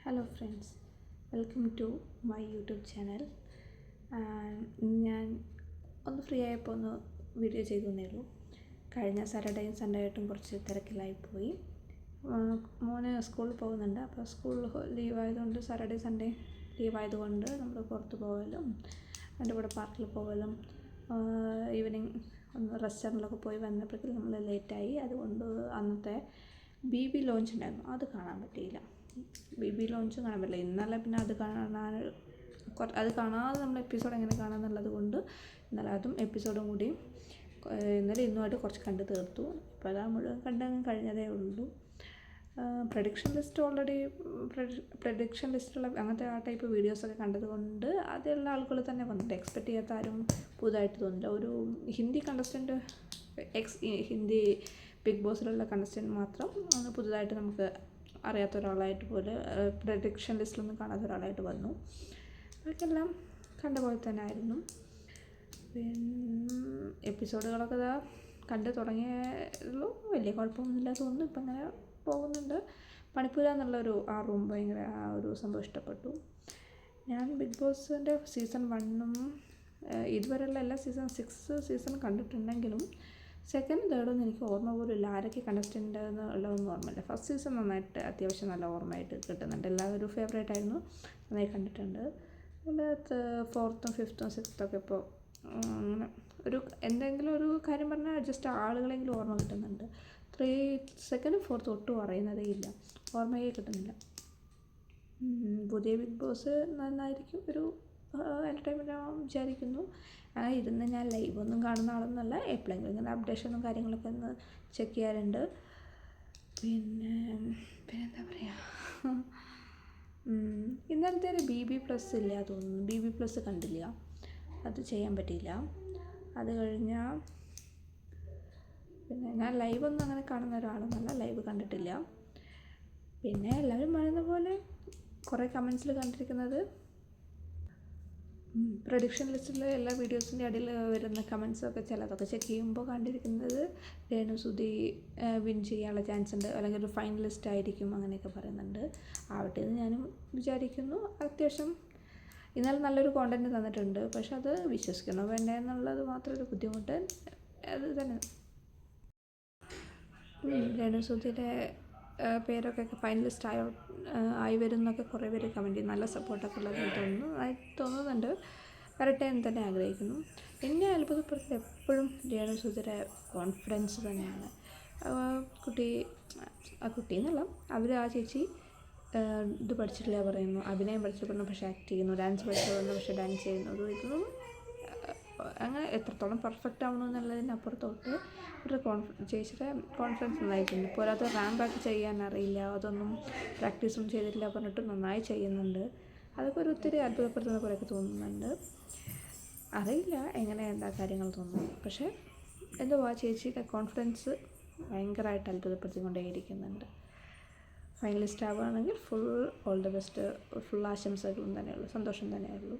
Hello friends, welcome to my YouTube channel. ഞാൻ ഒന്ന് free ആയപ്പോൾ ഒന്ന് വീഡിയോ ചെയ്തു തന്നേ ഉള്ളൂ. കഴിഞ്ഞ സാറ്റർഡേയും സൺഡേ ആയിട്ടും കുറച്ച് തിരക്കിലായിപ്പോയി. മോന് സ്കൂളിൽ പോകുന്നുണ്ട്. അപ്പോൾ സ്കൂളിൽ ലീവായതുകൊണ്ട് സാറ്റർഡേ സൺഡേ ലീവായതുകൊണ്ട് നമ്മൾ പുറത്ത് പോകലും എൻ്റെ കൂടെ പാർക്കിൽ പോകലും ഈവനിങ് ഒന്ന് റെസ്റ്റോറൻറ്റിലൊക്കെ പോയി വന്നപ്പോഴേക്കും നമ്മൾ ലേറ്റായി. അതുകൊണ്ട് അന്നത്തെ BB ലോഞ്ച് ഉണ്ടായിരുന്നു, അത് കാണാൻ പറ്റിയില്ല. BB ലോഞ്ച് കാണാൻ പറ്റില്ല. ഇന്നലെ പിന്നെ അത് കാണാതെ നമ്മൾ എപ്പിസോഡ് എങ്ങനെ കാണാമെന്നുള്ളത് കൊണ്ട് ഇന്നലെ അതും എപ്പിസോഡും കൂടി ഇന്നലെ ഇന്നുമായിട്ട് കുറച്ച് കണ്ട് തീർത്തു. ഇപ്പോൾ അതാ മുഴുവൻ കണ്ടങ്ങ് കഴിഞ്ഞതേ ഉള്ളൂ. പ്രഡിക്ഷൻ ലിസ്റ്റുള്ള അങ്ങനത്തെ ആ ടൈപ്പ് വീഡിയോസൊക്കെ കണ്ടതുകൊണ്ട് അതുള്ള ആളുകൾ തന്നെ വന്നിട്ട് എക്സ്പെക്റ്റ് ചെയ്യാത്ത ആരും പുതുതായിട്ട് തോന്നില്ല. ഒരു ഹിന്ദി കണ്ടസ്റ്റൻറ്റ് ഹിന്ദി ബിഗ് ബോസിലുള്ള കണ്ടസ്റ്റൻറ്റ് മാത്രം പുതുതായിട്ട് നമുക്ക് അറിയാത്ത ഒരാളായിട്ട് പോലെ പ്രഡിക്ഷൻ ലിസ്റ്റിലൊന്നും കാണാത്ത ഒരാളായിട്ട് വന്നു. അതൊക്കെല്ലാം കണ്ട പോലെ തന്നെ ആയിരുന്നു. പിന്നെ എപ്പിസോഡുകളൊക്കെ ഇതാ കണ്ട് തുടങ്ങിയുള്ളൂ. വലിയ കുഴപ്പമൊന്നുമില്ല തോന്നുന്നു. ഇപ്പം അങ്ങനെ പോകുന്നുണ്ട്. മണിപ്പൂര എന്നുള്ളൊരു ആ റൂം ഭയങ്കര ആ ഒരു സംഭവം ഇഷ്ടപ്പെട്ടു. ഞാൻ ബിഗ് ബോസിൻ്റെ സീസൺ 1ഉം ഇതുവരെയുള്ള എല്ലാ സീസൺ കണ്ടിട്ടുണ്ടെങ്കിലും സെക്കൻഡ് തേർഡൊന്നും എനിക്ക് ഓർമ്മ പോലും ഇല്ല. ആരൊക്കെ കണ്ടസ്റ്റൻ്റ് ഉള്ളതൊന്നും ഓർമ്മയില്ല. ഫസ്റ്റ് സീസൺ നന്നായിട്ട് അത്യാവശ്യം നല്ല ഓർമ്മയായിട്ട് കിട്ടുന്നുണ്ട്. എല്ലാവരും ഫേവറേറ്റ് ആയിരുന്നു, നന്നായി കണ്ടിട്ടുണ്ട്. അതുപോലെ 4th 5th 6th ഇപ്പോൾ അങ്ങനെ എന്തെങ്കിലും ഒരു കാര്യം പറഞ്ഞാൽ ജസ്റ്റ് ആളുകളെങ്കിലും ഓർമ്മ കിട്ടുന്നുണ്ട്. 2nd 4th ഒട്ടും അറിയുന്നതേ ഇല്ല, ഓർമ്മയെ കിട്ടുന്നില്ല. പുതിയ ബിഗ് ബോസ് നന്നായിരിക്കും, ഒരു എൻ്റർടൈൻമെൻ്റ് ആവാൻ വിചാരിക്കുന്നു. ഇരുന്ന് ഞാൻ ലൈവൊന്നും കാണുന്ന ആളൊന്നുമല്ല. എപ്പോഴെങ്കിലും ഇങ്ങനെ അപ്ഡേഷനും കാര്യങ്ങളൊക്കെ ഒന്ന് ചെക്ക് ചെയ്യാറുണ്ട്. പിന്നെന്താ പറയുക, ഇന്നലത്തെ ഒരു BB+ ഇല്ല തോന്നുന്നു. BB+ കണ്ടില്ല, അത് ചെയ്യാൻ പറ്റിയില്ല. അത് കഴിഞ്ഞാൽ പിന്നെ ഞാൻ ലൈവൊന്നും അങ്ങനെ കാണുന്ന ഒരാളൊന്നുമല്ല, ലൈവ് കണ്ടിട്ടില്ല. പിന്നെ എല്ലാവരും പറയുന്ന പോലെ കുറേ കമൻസിൽ കണ്ടിരിക്കുന്നത് പ്രഡിക്ഷൻ ലിസ്റ്റിലെ എല്ലാ വീഡിയോസിൻ്റെ അടിയിൽ വരുന്ന കമൻസൊക്കെ ചിലതൊക്കെ ചെക്ക് ചെയ്യുമ്പോൾ കണ്ടിരിക്കുന്നത് രേണുസുതി വിൻ ചെയ്യാനുള്ള ചാൻസ് ഉണ്ട്, അല്ലെങ്കിൽ ഒരു ഫൈനലിസ്റ്റ് ആയിരിക്കും അങ്ങനെയൊക്കെ പറയുന്നുണ്ട്. ആവട്ടെ എന്ന് ഞാനും വിചാരിക്കുന്നു. അത്യാവശ്യം ഇന്നലെ നല്ലൊരു കോണ്ടൻറ്റ് തന്നിട്ടുണ്ട്. പക്ഷെ അത് വിശ്വസിക്കണോ വേണ്ടേ എന്നുള്ളത് മാത്രം ഒരു ബുദ്ധിമുട്ട് അത് തന്നെ. രേണുസുതിയുടെ പേരൊക്കെ ഫൈനലിസ്റ്റ് ആയി വരും എന്നൊക്കെ കുറേ പേര് കമൻറ്റ് ചെയ്യും. നല്ല സപ്പോർട്ടൊക്കെ ഉള്ളതെന്ന് തോന്നുന്നുണ്ട്. വരട്ടെ എന്ന് തന്നെ ആഗ്രഹിക്കുന്നു. എന്നെ അത്ഭുതപ്പെടുത്തി എപ്പോഴും രേണുസുതിയുടെ കോൺഫിഡൻസ് തന്നെയാണ്. കുട്ടി എന്നല്ല, ആ ചേച്ചി ഇത് പഠിച്ചിട്ടില്ല പറയുന്നു, അഭിനയം പഠിച്ചിട്ട് പറഞ്ഞു പക്ഷേ ആക്ട് ചെയ്യുന്നു, ഡാൻസ് പഠിച്ചു പറഞ്ഞു പക്ഷേ ഡാൻസ് ചെയ്യുന്നു. ഇതൊന്നും അങ്ങനെ എത്രത്തോളം പെർഫെക്റ്റ് ആവണമെന്നുള്ളതിനപ്പുറത്തോട്ട് ചേച്ചിയുടെ കോൺഫിഡൻസ് നന്നായിട്ടുണ്ട്. പോരാതെ റാമ്പാക്ക് ചെയ്യാൻ അറിയില്ല, അതൊന്നും പ്രാക്ടീസൊന്നും ചെയ്തിട്ടില്ല പറഞ്ഞിട്ട് നന്നായി ചെയ്യുന്നുണ്ട്. അതൊക്കെ ഒത്തിരി അത്ഭുതപ്പെടുത്തുന്ന പോലെയൊക്കെ തോന്നുന്നുണ്ട്. അറിയില്ല എങ്ങനെ എന്താ കാര്യങ്ങൾ തോന്നുന്നു. പക്ഷേ എന്തോ ആ ചേച്ചിയുടെ കോൺഫിഡൻസ് ഭയങ്കരമായിട്ട് അത്ഭുതപ്പെടുത്തിക്കൊണ്ടേയിരിക്കുന്നുണ്ട്. ഫൈനലിസ്റ്റ് ആവുകയാണെങ്കിൽ full all the best, full ആശംസകളും തന്നെയുള്ളൂ, സന്തോഷം തന്നെയുള്ളൂ.